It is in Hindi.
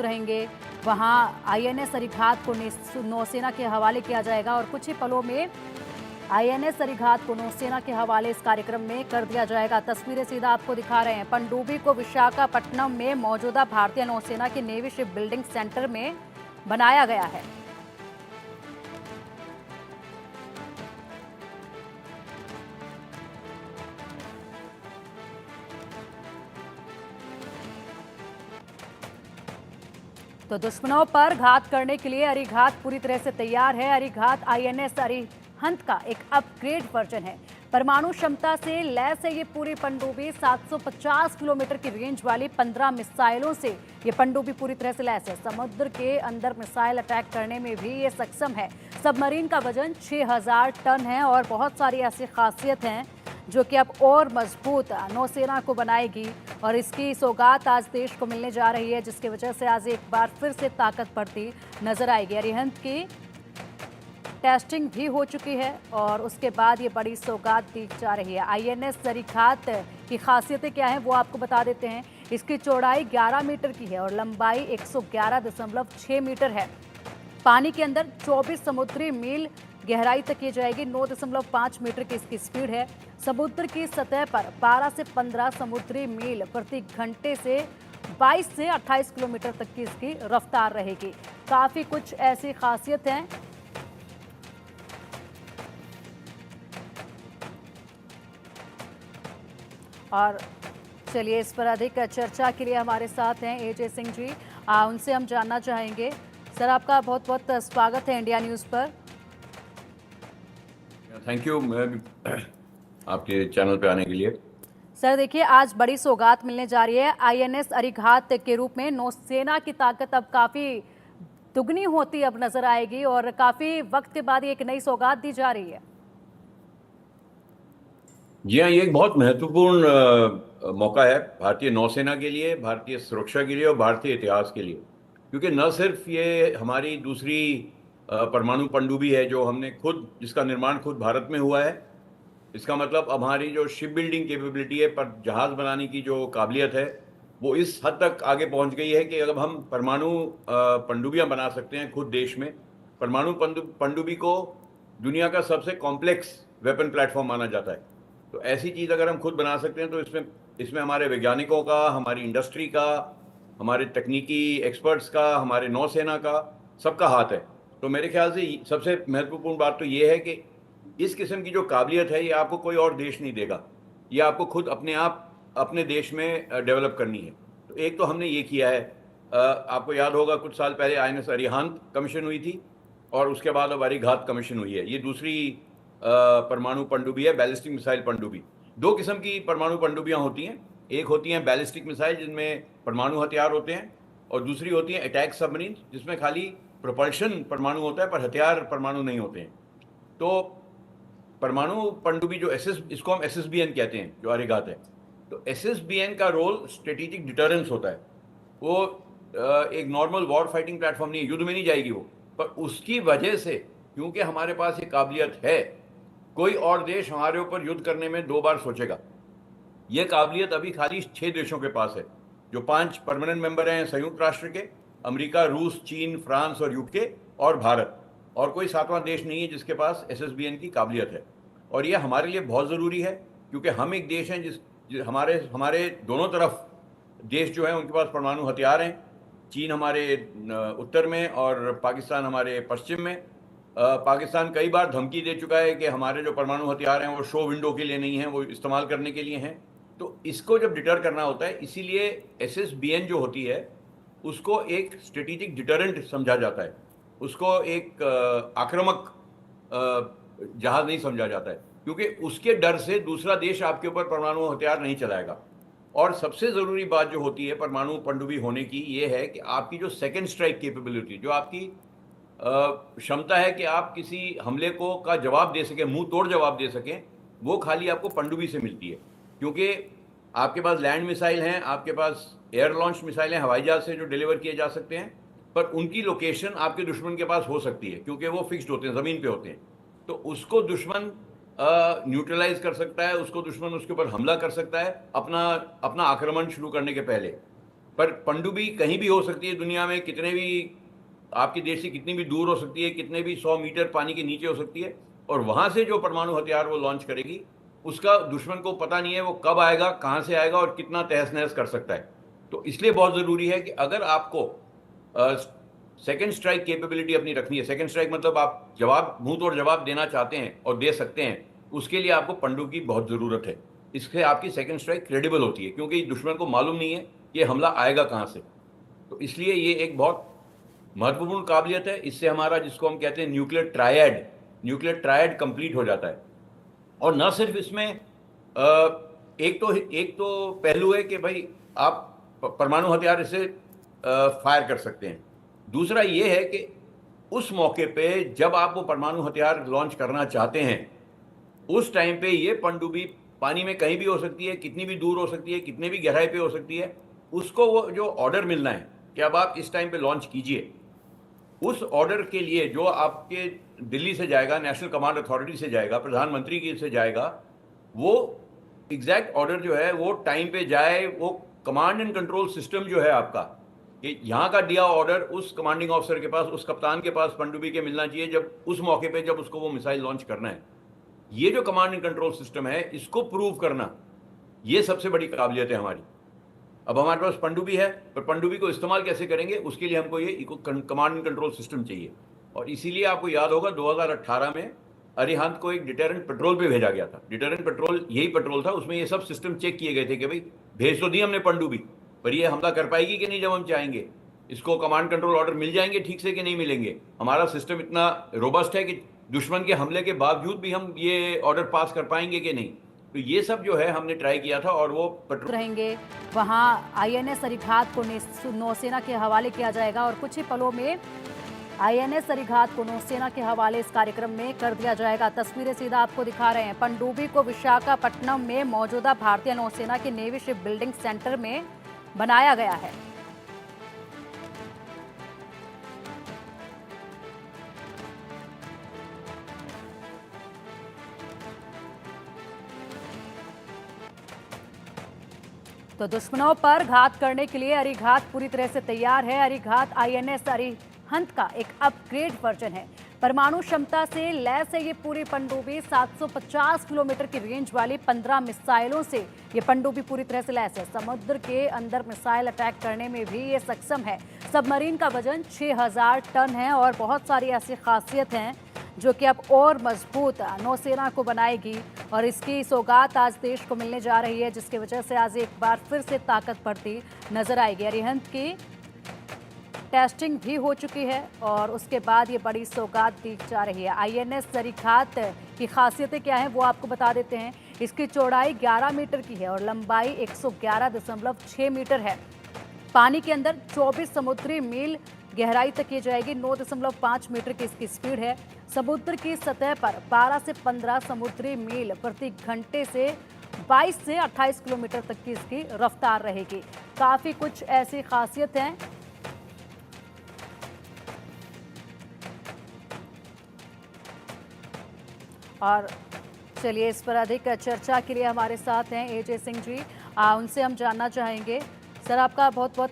रहेंगे। वहां आईएनएस अरिघात को नौसेना के हवाले किया जाएगा और कुछ ही पलों में आईएनएस अरिघात को नौसेना के हवाले इस कार्यक्रम में कर दिया जाएगा। तस्वीरें सीधा आपको दिखा रहे हैं। पनडुब्बी को विशाखापट्टनम में मौजूदा भारतीय नौसेना के नेवी शिप बिल्डिंग सेंटर में बनाया गया है। तो दुश्मनों पर घात करने के लिए अरिघात पूरी तरह से तैयार है। अरिघात आईएनएस अरिहंत का एक अपग्रेड वर्जन है। परमाणु क्षमता से लैस है ये पूरी पनडुब्बी। 750 किलोमीटर की रेंज वाली 15 मिसाइलों से ये पनडुब्बी पूरी तरह से लैस है। समुद्र के अंदर मिसाइल अटैक करने में भी ये सक्षम है। सबमरीन का वजन 6000 टन है और बहुत सारी ऐसी खासियत हैं जो कि अब और मजबूत नौसेना को बनाएगी और इसकी सौगात आज देश को मिलने जा रही है, जिसकी वजह से आज एक बार फिर से ताकत बढ़ती नजर आएगी। अरिहंत की टेस्टिंग भी हो चुकी है और उसके बाद ये बड़ी सौगात दी जा रही है। आईएनएस अरिघात की खासियतें क्या हैं वो आपको बता देते हैं। इसकी चौड़ाई 11 मीटर की है और लंबाई 111.6 मीटर है। पानी के अंदर 24 समुद्री मील गहराई तक की जाएगी। 9.5 मीटर की इसकी स्पीड है। समुद्र की सतह पर 12 से 15 समुद्री मील प्रति घंटे से 22 से 28 किलोमीटर तक की इसकी रफ्तार रहेगी। काफी कुछ ऐसी खासियत हैं। और चलिए इस पर अधिक चर्चा के लिए हमारे साथ हैं एजे सिंह जी। उनसे हम जानना चाहेंगे। सर, आपका बहुत बहुत स्वागत है इंडिया न्यूज़ पर। थैंक यू आपके चैनल पे आने के लिए। सर देखिए, आज बड़ी सौगात मिलने जा रही है। आईएनएस अरिघात के रूप में नौसेना की ताकत अब काफ़ी दुगनी होती अब नजर आएगी और काफ़ी वक्त के बाद एक नई सौगात दी जा रही है। जी हाँ, ये एक बहुत महत्वपूर्ण मौका है भारतीय नौसेना के लिए, भारतीय सुरक्षा के लिए और भारतीय इतिहास के लिए, क्योंकि न सिर्फ ये हमारी दूसरी परमाणु पनडुब्बी है जो हमने खुद, जिसका निर्माण खुद भारत में हुआ है। इसका मतलब अब हमारी जो शिप बिल्डिंग कैपेबिलिटी है, पर जहाज़ बनाने की जो काबिलियत है, वो इस हद तक आगे पहुंच गई है कि अब हम परमाणु पनडुब्बियाँ बना सकते हैं खुद देश में। परमाणु पनडुब्बी को दुनिया का सबसे कॉम्प्लेक्स वेपन प्लेटफॉर्म माना जाता है। तो ऐसी चीज़ अगर हम खुद बना सकते हैं तो इसमें हमारे वैज्ञानिकों का, हमारी इंडस्ट्री का, हमारे तकनीकी एक्सपर्ट्स का, हमारे नौसेना का, सबका हाथ है। तो मेरे ख्याल से सबसे महत्वपूर्ण बात तो ये है कि इस किस्म की जो काबिलियत है ये आपको कोई और देश नहीं देगा। ये आपको खुद अपने आप अपने देश में डेवलप करनी है। तो एक तो हमने ये किया है। आपको याद होगा कुछ साल पहले आईएनएस अरिहंत कमीशन हुई थी और उसके बाद अब अरिघात कमीशन हुई है। ये दूसरी परमाणु पनडुब्बी है, बैलिस्टिक मिसाइल पनडुब्बी। दो किस्म की परमाणु पनडुब्बियाँ होती हैं। एक होती हैं बैलिस्टिक मिसाइल जिनमें परमाणु हथियार होते हैं, और दूसरी होती है अटैक सबमरीन जिसमें खाली प्रोपल्शन परमाणु होता है पर हथियार परमाणु नहीं होते हैं। तो परमाणु पनडुब्बी जो इसको हम SSBN कहते हैं, जो अरिघात है। तो SSBN का रोल स्ट्रेटेजिक डिटरेंस होता है। वो एक नॉर्मल वॉर फाइटिंग प्लेटफॉर्म नहीं है, युद्ध में नहीं जाएगी वो, पर उसकी वजह से, क्योंकि हमारे पास ये काबिलियत है, कोई और देश हमारे ऊपर युद्ध करने में 2 बार सोचेगा। ये काबिलियत अभी खाली 6 देशों के पास है, जो 5 परमानेंट मेंबर हैं संयुक्त राष्ट्र के, अमेरिका, रूस, चीन, फ्रांस और यूके और भारत। और कोई 7वां देश नहीं है जिसके पास SSBN की काबिलियत है। और ये हमारे लिए बहुत ज़रूरी है, क्योंकि हम एक देश हैं हमारे दोनों तरफ देश जो हैं उनके पास परमाणु हथियार हैं। चीन हमारे उत्तर में और पाकिस्तान हमारे पश्चिम में। पाकिस्तान कई बार धमकी दे चुका है कि हमारे जो परमाणु हथियार हैं वो शो विंडो के लिए नहीं हैं, वो इस्तेमाल करने के लिए हैं। तो इसको जब डिटर करना होता है, इसीलिए SSBN जो होती है उसको एक स्ट्रेटेजिक डिटरेंट समझा जाता है। उसको एक आक्रामक जहाज नहीं समझा जाता है, क्योंकि उसके डर से दूसरा देश आपके ऊपर परमाणु हथियार नहीं चलाएगा। और सबसे ज़रूरी बात जो होती है परमाणु पनडुब्बी होने की, ये है कि आपकी जो सेकेंड स्ट्राइक कैपेबिलिटी, जो आपकी क्षमता है कि आप किसी हमले को का जवाब दे सकें, मुंह तोड़ जवाब दे सकें, वो खाली आपको पनडुब्बी से मिलती है। क्योंकि आपके पास लैंड मिसाइल हैं, आपके पास एयर लॉन्च मिसाइल हैं, हवाई जहाज से जो डिलीवर किए जा सकते हैं, पर उनकी लोकेशन आपके दुश्मन के पास हो सकती है क्योंकि वो फिक्स्ड होते हैं, ज़मीन पे होते हैं। तो उसको दुश्मन न्यूट्रलाइज कर सकता है, उसको दुश्मन उसके ऊपर हमला कर सकता है अपना आक्रमण शुरू करने के पहले। पर पनडुब्बी कहीं भी हो सकती है दुनिया में, कितने भी आपके देश से कितनी भी दूर हो सकती है, कितने भी 100 मीटर पानी के नीचे हो सकती है, और वहां से जो परमाणु हथियार वो लॉन्च करेगी उसका दुश्मन को पता नहीं है वो कब आएगा, कहां से आएगा और कितना तहस नहस कर सकता है। तो इसलिए बहुत जरूरी है कि अगर आपको सेकेंड स्ट्राइक कैपेबिलिटी अपनी रखनी है, सेकेंड स्ट्राइक मतलब आप जवाब, मुंह तोड़ जवाब देना चाहते हैं और दे सकते हैं, उसके लिए आपको पनडुब्बी की बहुत जरूरत है। इससे आपकी सेकेंड स्ट्राइक क्रेडिबल होती है, क्योंकि दुश्मन को मालूम नहीं है कि हमला आएगा कहां से। तो इसलिए ये एक बहुत महत्वपूर्ण काबिलियत है। इससे हमारा, जिसको हम कहते हैं न्यूक्लियर ट्रायड कंप्लीट हो जाता है। और न सिर्फ इसमें एक तो पहलू है कि भाई आप परमाणु हथियार से फायर कर सकते हैं। दूसरा ये है कि उस मौके पे जब आप वो परमाणु हथियार लॉन्च करना चाहते हैं, उस टाइम पे ये पनडुब्बी पानी में कहीं भी हो सकती है, कितनी भी दूर हो सकती है, कितने भी गहराई पे हो सकती है, उसको वो जो ऑर्डर मिलना है कि अब आप इस टाइम पे लॉन्च कीजिए, उस ऑर्डर के लिए जो आपके दिल्ली से जाएगा, नेशनल कमांड अथॉरिटी से जाएगा, प्रधानमंत्री की से जाएगा, वो एग्जैक्ट ऑर्डर जो है वो टाइम पे जाए। वो कमांड एंड कंट्रोल सिस्टम जो है आपका, कि यहाँ का दिया ऑर्डर उस कमांडिंग ऑफिसर के पास, उस कप्तान के पास पनडुब्बी के मिलना चाहिए जब उस मौके पे जब उसको वो मिसाइल लॉन्च करना है। ये जो कमांड एंड कंट्रोल सिस्टम है, इसको प्रूव करना, ये सबसे बड़ी काबिलियत है हमारी। अब हमारे पास पनडुब्बी है, पर पनडुब्बी को इस्तेमाल कैसे करेंगे, उसके लिए हमको ये कमांड एंड कंट्रोल सिस्टम चाहिए। और इसीलिए आपको याद होगा 2018 में अरिहंत को एक डिटेरेंट पेट्रोल पे भेजा गया था। डिटेरेंट पेट्रोल यही पेट्रोल था, उसमें ये सब सिस्टम चेक किए गए थे कि भाई भेज तो दी हमने पनडुब्बी, पर ये हमला कर पाएगी कि नहीं जब हम चाहेंगे, इसको कमांड कंट्रोल ऑर्डर मिल जाएंगे ठीक से कि नहीं मिलेंगे, हमारा सिस्टम इतना रोबस्ट है कि दुश्मन के हमले के बावजूद भी हम ये ऑर्डर पास कर पाएंगे कि नहीं। तो ये सब जो है हमने ट्राई किया था। और वो पेट्रोल रहेंगे वहां आईएनएस अरिघात को नौसेना के हवाले किया जाएगा और कुछ ही पलों में आईएनएस अरिघात को नौसेना के हवाले इस कार्यक्रम में कर दिया जाएगा। तस्वीरें सीधा आपको दिखा रहे हैं। पनडुब्बी को विशाखापट्टनम में मौजूदा भारतीय नौसेना के नेवी शिप बिल्डिंग सेंटर में बनाया गया है। तो दुश्मनों पर घात करने के लिए अरिघात पूरी तरह से तैयार है। अरिघात आईएनएस अरिहंत का एक अपग्रेड वर्जन है। परमाणु क्षमता से लैस है ये पूरी पनडुब्बी। 750 किलोमीटर की रेंज वाली 15 मिसाइलों से ये पनडुब्बी पूरी तरह से लैस है। समुद्र के अंदर मिसाइल अटैक करने में भी ये सक्षम है। सबमरीन का वजन 6000 टन है और बहुत सारी ऐसी खासियत हैं जो कि अब और मजबूत नौसेना को बनाएगी और इसकी सौगात आज देश को मिलने जा रही है, जिसकी वजह से आज एक बार फिर से ताकत बढ़ती नजर आएगी। अरिहंत की टेस्टिंग भी हो चुकी है और उसके बाद ये बड़ी सौगात दी जा रही है। आईएनएस अरिघात की खासियतें क्या हैं वो आपको बता देते हैं। इसकी चौड़ाई 11 मीटर की है और लंबाई 111.6 मीटर है। पानी के अंदर 24 समुद्री मील गहराई तक ये जाएगी। 9.5 मीटर की इसकी स्पीड है। समुद्र की सतह पर 12 से 15 समुद्री मील प्रति घंटे से 22 से 28 किलोमीटर तक की इसकी रफ्तार रहेगी। काफ़ी कुछ ऐसी खासियत हैं। और चलिए इस पर अधिक चर्चा के लिए हमारे साथ हैं एजे सिंह जी। उनसे हम जानना चाहेंगे, सर आपका बहुत बहुत